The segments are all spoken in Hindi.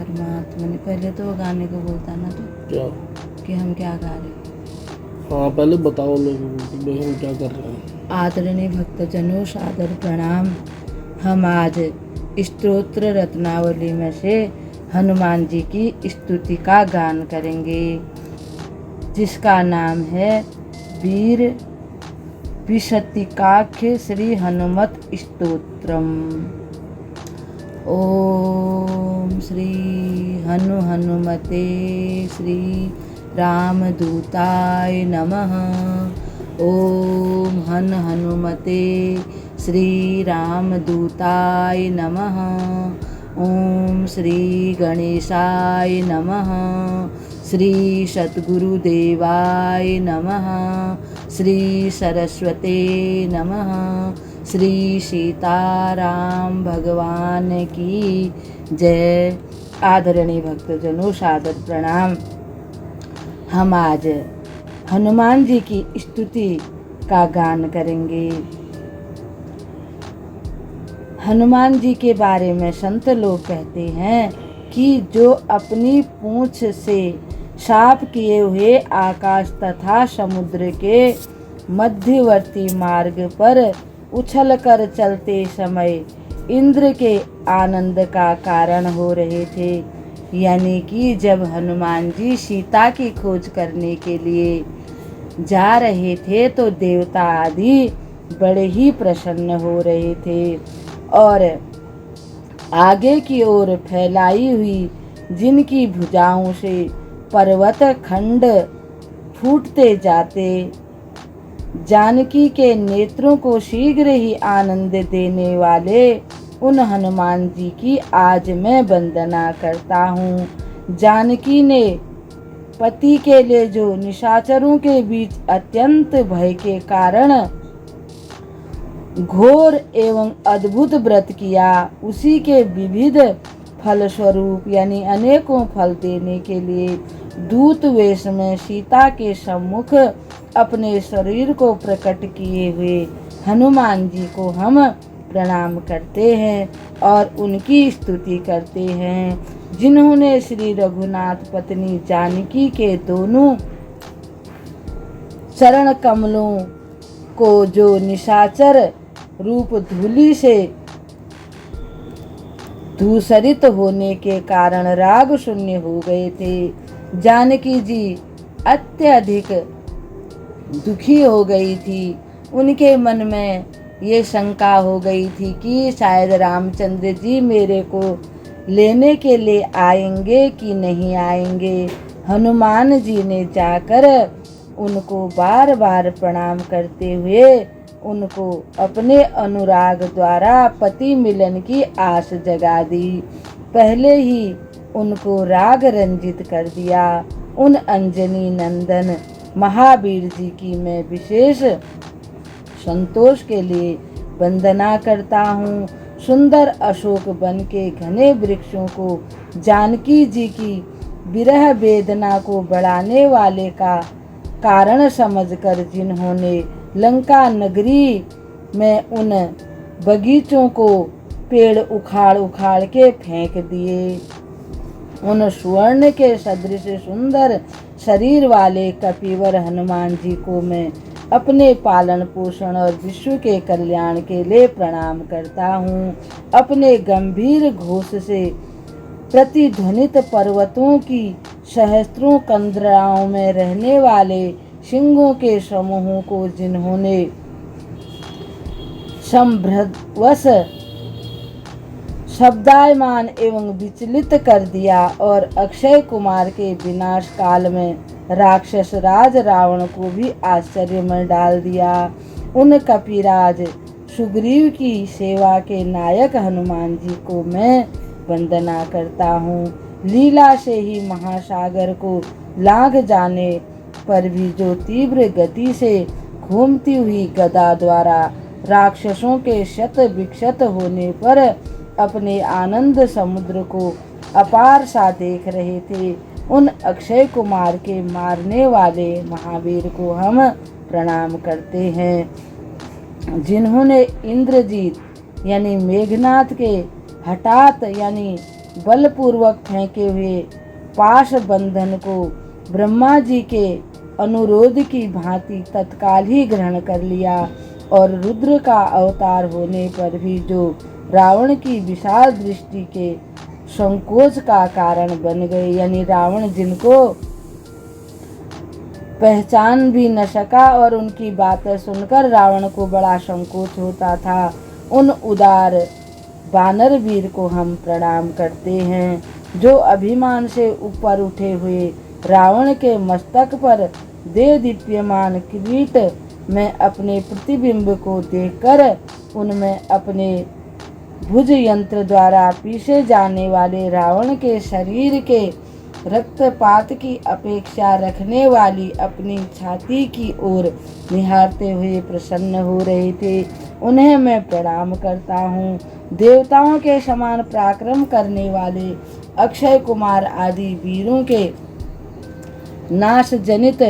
परमात्मा ने पहले तो वो गाने को बोलता ना तो क्या? कि हम क्या गा रहे हैं। हाँ पहले बताओ लोगों को कि भाई हम क्या कर रहे हैं। आदरणीय भक्तजनों, सादर प्रणाम। हम आज स्तोत्र रत्नावली में से हनुमान जी की स्तुति का गान करेंगे, जिसका नाम है वीर विशतिकाख्य श्री हनुमत स्तोत्रम। ओम श्री हनुमते श्री रामदूताय नमः। ओम हनुमते श्री रामदूताय नमः। ओम श्री गणेशाय नमः। श्री सद्गुरुदेवाय नमः। श्री सरस्वते नमः। श्री सीताराम भगवान की जय। आदरणीय भक्तजनों, सादर प्रणाम। हम आज हनुमान जी की स्तुति का गान करेंगे। हनुमान जी के बारे में संत लोग कहते हैं कि जो अपनी पूंछ से साफ किए हुए आकाश तथा समुद्र के मध्यवर्ती मार्ग पर उछल कर चलते समय इंद्र के आनंद का कारण हो रहे थे। यानी कि जब हनुमान जी सीता की खोज करने के लिए जा रहे थे तो देवता आदि बड़े ही प्रसन्न हो रहे थे और आगे की ओर फैलाई हुई जिनकी भुजाओं से पर्वत खंड फूटते जाते, जानकी के नेत्रों को शीघ्र ही आनंद देने वाले उन हनुमान जी की आज मैं वंदना करता हूँ। जानकी ने पति के लिए जो निशाचरों के बीच अत्यंत भय के कारण घोर एवं अद्भुत व्रत किया, उसी के विविध फलस्वरूप यानी अनेकों फल देने के लिए दूत वेश में सीता के सम्मुख अपने शरीर को प्रकट किए हुए हनुमान जी को हम प्रणाम करते हैं और उनकी स्तुति करते हैं, जिन्होंने श्री रघुनाथ पत्नी जानकी के दोनों चरण कमलों को जो निशाचर रूप धूलि से धूसरित होने के कारण राग शून्य हो गए थे। जानकी जी अत्यधिक दुखी हो गई थी। उनके मन में ये शंका हो गई थी कि शायद रामचंद्र जी मेरे को लेने के लिए आएंगे कि नहीं आएंगे। हनुमान जी ने जाकर उनको बार बार प्रणाम करते हुए उनको अपने अनुराग द्वारा पति मिलन की आस जगा दी। पहले ही उनको राग रंजित कर दिया। उन अंजनी नंदन महावीर जी की मैं विशेष संतोष के लिए वंदना करता हूँ। सुंदर अशोक वन के घने वृक्षों को जानकी जी की विरह वेदना को बढ़ाने वाले का कारण समझकर जिन्होंने लंका नगरी में उन बगीचों को पेड़ उखाड़ उखाड़ के फेंक दिए, उन स्वर्ण के सदृश सुंदर शरीर वाले कपिवर हनुमान जी को मैं अपने पालन पोषण और विश्व के कल्याण के लिए प्रणाम करता हूँ। अपने गंभीर घोष से प्रतिध्वनित पर्वतों की सहस्त्रों कंदराओं में रहने वाले सिंहों के समूहों को जिन्होंने संभ्रमवश शब्दायमान एवं विचलित कर दिया और अक्षय कुमार के विनाश काल में राक्षस राज रावण को भी आश्चर्य में डाल दिया, उन कपिराज सुग्रीव की सेवा के नायक हनुमान जी को मैं वंदना करता हूँ। लीला से ही महासागर को लांघ जाने पर भी जो तीव्र गति से घूमती हुई गदा द्वारा राक्षसों के शत विक्षत होने पर अपने आनंद समुद्र को अपार सा देख रहे थे, उन अक्षय कुमार के मारने वाले महावीर को हम प्रणाम करते हैं, जिन्होंने इंद्रजीत यानी मेघनाथ के हठात यानी बलपूर्वक फेंके हुए पाश बंधन को ब्रह्मा जी के अनुरोध की भांति तत्काल ही ग्रहण कर लिया और रुद्र का अवतार होने पर भी जो रावण की विशाल दृष्टि के संकोच का कारण बन गए, यानी रावण जिनको पहचान भी न सका और उनकी बातें सुनकर रावण को बड़ा संकोच होता था, उन उदार वानर वीर को हम प्रणाम करते हैं, जो अभिमान से ऊपर उठे हुए रावण के मस्तक पर दे दीप्यमान किरीट में अपने प्रतिबिंब को देखकर उनमें अपने भुज यंत्र द्वारा पीसे जाने वाले रावण के शरीर के रक्तपात की अपेक्षा रखने वाली अपनी छाती की ओर निहारते हुए प्रसन्न हो रहे थे, उन्हें मैं प्रणाम करता हूँ। देवताओं के समान पराक्रम करने वाले अक्षय कुमार आदि वीरों के नाश जनित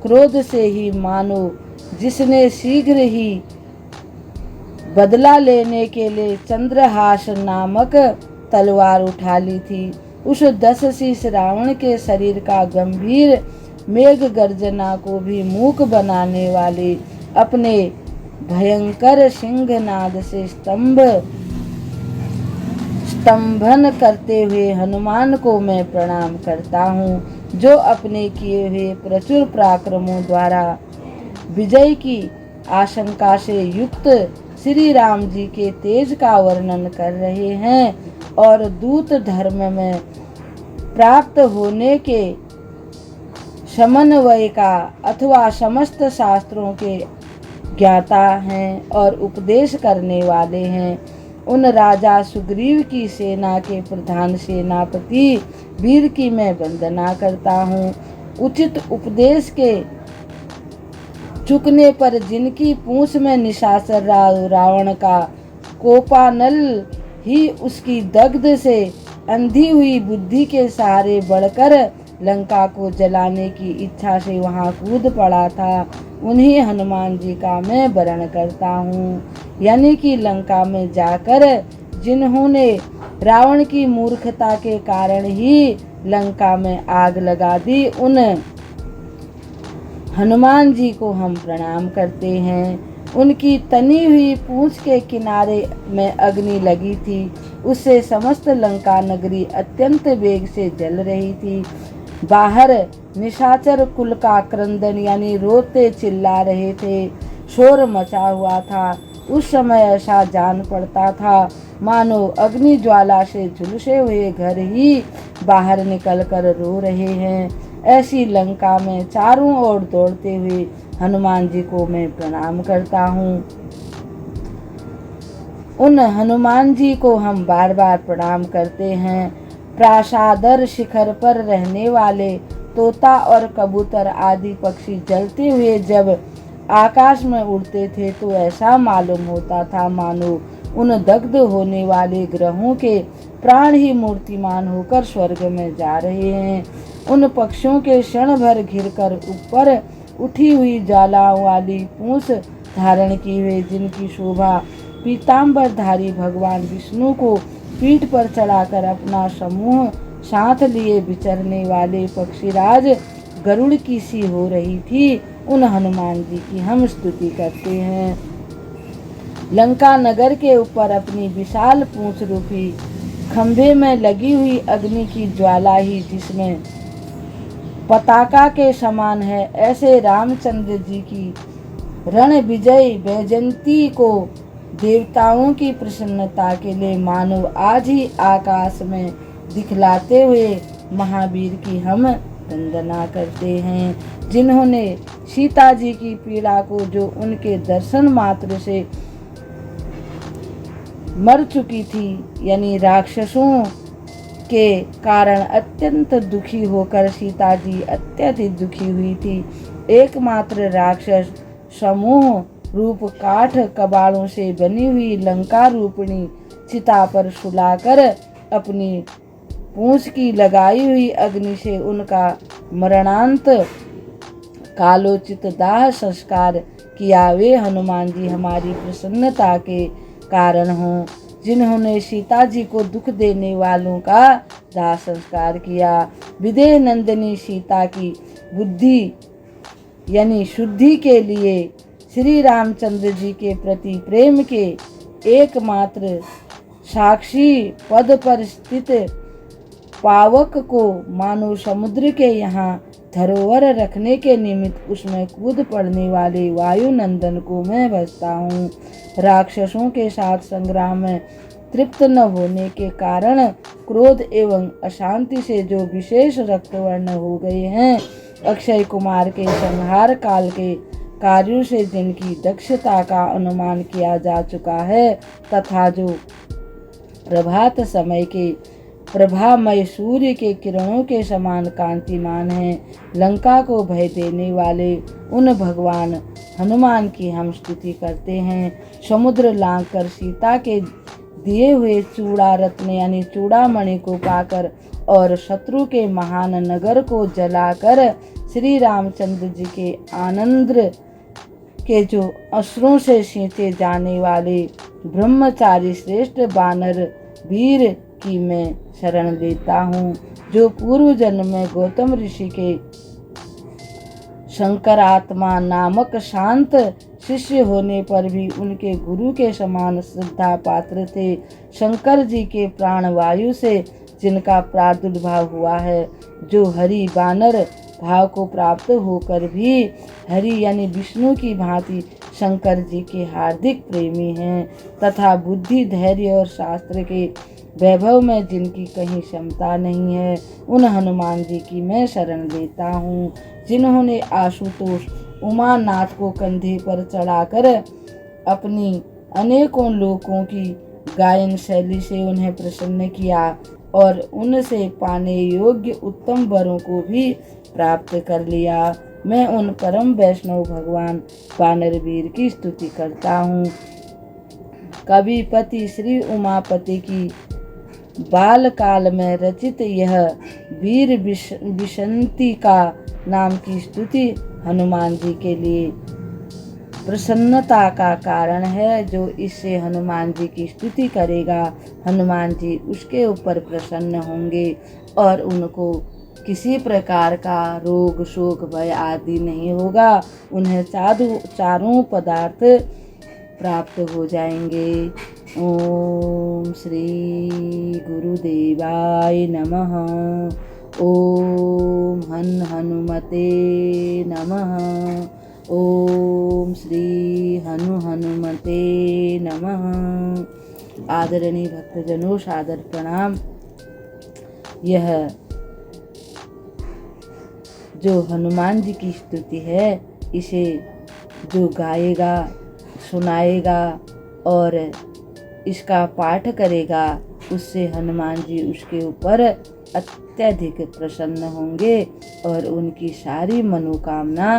क्रोध से ही मानो जिसने शीघ्र ही बदला लेने के लिए चंद्रहास नामक तलवार उठा ली थी, उस 10 शीश रावण के शरीर का गंभीर मेघ गर्जना को भी मूक बनाने वाले अपने भयंकर सिंहनाद से स्तंभन करते हुए हनुमान को मैं प्रणाम करता हूँ, जो अपने किए हुए प्रचुर पराक्रमों द्वारा विजय की आशंका से युक्त श्री राम जी के तेज का वर्णन कर रहे हैं और दूत धर्म में प्राप्त होने के समन्वय का अथवा समस्त शास्त्रों के ज्ञाता हैं और उपदेश करने वाले हैं, उन राजा सुग्रीव की सेना के प्रधान सेनापति वीर की मैं वंदना करता हूँ। उचित उपदेश के चुकने पर जिनकी पूंछ में निशाचर रावण का कोपानल ही उसकी दग्ध से अंधी हुई बुद्धि के सहारे बढ़कर लंका को जलाने की इच्छा से वहां कूद पड़ा था, उन्हीं हनुमान जी का मैं वरण करता हूँ। यानी कि लंका में जाकर जिन्होंने रावण की मूर्खता के कारण ही लंका में आग लगा दी, उन हनुमान जी को हम प्रणाम करते हैं। उनकी तनी हुई पूंछ के किनारे में अग्नि लगी थी, उससे समस्त लंका नगरी अत्यंत वेग से जल रही थी। बाहर निशाचर कुल का क्रंदन यानी रोते चिल्ला रहे थे, शोर मचा हुआ था। उस समय ऐसा जान पड़ता था मानो अग्नि ज्वाला से झुलसे हुए घर ही बाहर निकलकर रो रहे हैं। ऐसी लंका में चारों ओर दौड़ते हुए हनुमान जी को मैं प्रणाम करता हूँ। उन हनुमान जी को हम बार बार प्रणाम करते हैं। प्रासादर शिखर पर रहने वाले तोता और कबूतर आदि पक्षी जलते हुए जब आकाश में उड़ते थे तो ऐसा मालूम होता था मानो उन दग्ध होने वाले ग्रहों के प्राण ही मूर्तिमान होकर स्वर्ग में जा रहे हैं। उन पक्षियों के क्षण भर घिरकर ऊपर उठी हुई ज्वालाओं वाली पूंछ धारण की हुए जिनकी शोभा पीताम्बरधारी भगवान विष्णु को पीठ पर चढ़ाकर अपना समूह साथ लिए विचरने वाले पक्षीराज गरुड़ की सी हो रही थी, उन हनुमान जी की हम स्तुति करते हैं। लंका नगर के ऊपर अपनी विशाल पूंछ रूपी खंभे में लगी हुई अग्नि की ज्वाला ही जिसमें पताका के समान है, ऐसे रामचंद्र जी की रण विजय वैजयंती को देवताओं की प्रसन्नता के लिए मानो आज ही आकाश में दिखलाते हुए महावीर की हम वंदना करते हैं, जिन्होंने सीता जी की पीड़ा को जो उनके दर्शन मात्र से मर चुकी थी, यानी राक्षसों के कारण अत्यंत दुखी होकर सीता जी अत्यधिक दुखी हुई थी। एकमात्र राक्षस समूह रूप काठ कबाड़ों से बनी हुई लंका रूपिणी चिता पर सुलाकर अपनी पूंछ की लगाई हुई अग्नि से उनका मरणांत कालोचित दाह संस्कार किया। वे हनुमान जी हमारी प्रसन्नता के कारण हों। जिन्होंने सीता जी को दुख देने वालों का दाह संस्कार किया। विदेह नंदिनी सीता की बुद्धि यानी शुद्धि के लिए श्री रामचंद्र जी के प्रति प्रेम के एकमात्र साक्षी पद पर स्थित पावक को मानो समुद्र के यहाँ धरोहर रखने के निमित्त उसमें कूद पड़ने वाले वायुनंदन को मैं भजता हूँ। राक्षसों के साथ संग्राम में तृप्त न होने के कारण क्रोध एवं अशांति से जो विशेष रक्तवर्ण हो गए हैं, अक्षय कुमार के संहार काल के कार्यों से जिनकी दक्षता का अनुमान किया जा चुका है, तथा जो प्रभात समय के प्रभामय सूर्य के किरणों के समान कांतिमान हैं, लंका को भय देने वाले उन भगवान हनुमान की हम स्तुति करते हैं। समुद्र लांघ कर सीता के दिए हुए चूड़ा रत्न यानी चूड़ामणि को पाकर और शत्रु के महान नगर को जलाकर श्री रामचंद्र जी के आनंद के जो अश्रों से सींचे जाने वाले ब्रह्मचारी श्रेष्ठ बानर वीर की मैं शरण लेता हूँ, जो पूर्व जन्म में गौतम ऋषि के शंकरात्मा नामक शांत शिष्य होने पर भी उनके गुरु के समान श्रद्धा पात्र थे। शंकर जी के प्राणवायु से जिनका प्रादुर्भाव हुआ है, जो हरि बानर भाव को प्राप्त होकर भी हरि यानी विष्णु की भांति शंकर जी के हार्दिक प्रेमी हैं, तथा बुद्धि धैर्य और शास्त्र के वैभव में जिनकी कहीं क्षमता नहीं है, उन हनुमान जी की मैं शरण लेता हूँ, जिन्होंने आशुतोष उमानाथ को कंधे पर चढ़ाकर अपनी अनेकों लोकों की गायन शैली से उन्हें प्रसन्न किया और उनसे पाने योग्य उत्तम वरों को भी प्राप्त कर लिया। मैं उन परम वैष्णव भगवान वानर वीर की स्तुति करता हूँ। कविपति श्री उमापति की बाल काल में रचित यह वीर विशंति का नाम की स्तुति हनुमान जी के लिए प्रसन्नता का कारण है। जो इससे हनुमान जी की स्तुति करेगा, हनुमान जी उसके ऊपर प्रसन्न होंगे और उनको किसी प्रकार का रोग शोक भय आदि नहीं होगा। उन्हें चारों पदार्थ प्राप्त हो जाएंगे। ओम श्री गुरुदेवाय नमः। ओम हनुमते नमः। ओम श्री हनुमते नमः। आदरणीय भक्तजनों, सादर प्रणाम। यह जो हनुमान जी की स्तुति है, इसे जो गाएगा, सुनाएगा और इसका पाठ करेगा, उससे हनुमान जी उसके ऊपर अत्यधिक प्रसन्न होंगे और उनकी सारी मनोकामना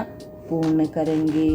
पूर्ण करेंगे।